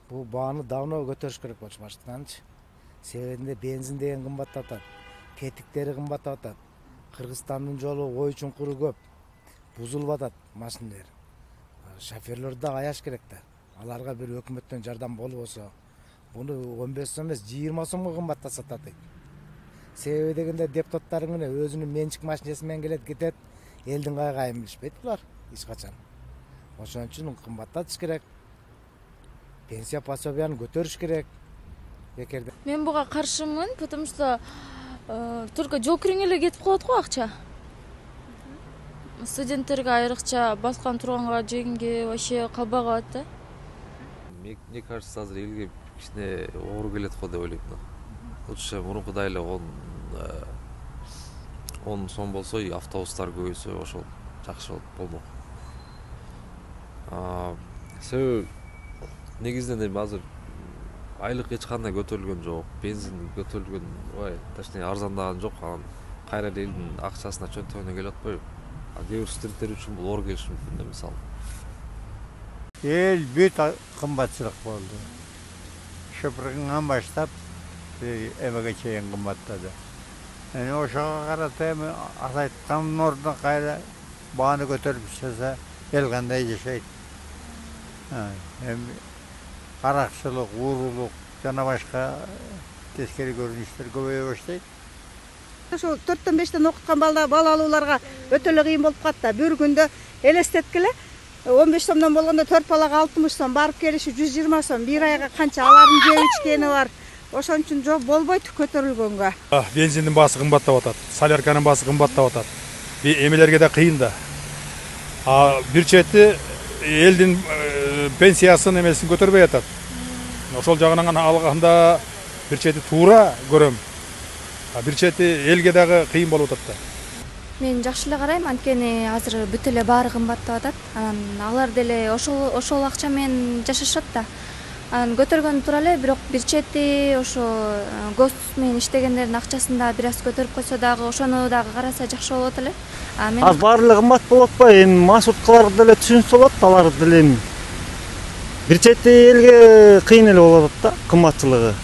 Бул бааны давно көтөрүш керек болчу баштыгынчы. Себебинде бензин деген кымбаттап атат, кетиктери кымбаттап атат. Кыргызстандын жолу ой чуңкуру көп, бузулуп атат машиналар. Шоферлорду да аяш керек да. Аларга бир өкмөттөн жардам болуп болсо, буну 15 сом эмес 20 сомго кымбаттаса атат. Себеби дегенде депутаттар мына өзүнүн менчик машинасы менен келет кетет, элдин кайгайын билишпейт булар эч качан. Ошон үчүн кымбаттатыш керек. Пенсия пособияны көтөрүш керек. Бекерде. Мен буга каршымын, потому что только жол киреңе эле кетип калат го акча. Студенттерге айрыкча баскан турганга жегинге вообще калбай калат да. Мне кажется, азыр элге кичине оор келет го деп ойлойм. Лучше мурункудай эле 10 сом болсо, автобустар көбөйсө ошол жакшы болмок. Себеби негизинен эми азыр айлык эч кандай көтөрүлгөн жок, бензин көтөрүлгөн, точнее арзандаган жок. Анан кайра элдин акчасына чөнтөгүнө келип атпайбы? Кээ бир студенттер үчүн бул оор келиши мүмкүн да, мисалы. Эл бүт кымбатчылык болду. Шөпүргөндөн баштап эмеге чейин кымбаттады. Ошого карата эми азайткандын ордуна кайра бааны көтөрүп иштесе, эл кандай жашайт? Эми каракчылык, уурулук жана башка тескери көрүнүштөр көбөйө баштайт. Ошо 4-5тен окуткан балалууларга өтө эле кыйын болуп калат да. Бир күндө элестеткиле 15 сомдон болгондо 4 балага 60 сом, барып келиши 120 сом, бир айга канча алардын жеп ичкени бар. Ошон үчүн жок болбойт көтөрүлгөнгө. Бензиндин баасы кымбаттап атат, солярканын баасы кымбаттап атат. Эмелерге да кыйын да. Бир чети элдин пенсиясын эмесин көтөрбөй атат. Ошол жагынан алганда бир чети туура көрөм. Бир чети элге дагы кыйын болуп атат да. Мен жакшы эле карайм, анткени азыр бүт эле баары кымбаттап атат. Анан алар деле ошол акча менен жашашат да. Анан көтөргөн туура эле, бирок бир чети ошо гос менен иштегендердин акчасын да бир аз көтөрүп койсо дагы, ошону дагы караса жакшы болот эле. Az баары кымбат болот атпайбы? Эми маршруткалар деле түшүнүксүз болот, алар деле бир чети элге кыйын эле болот да, кымбатчылыгы.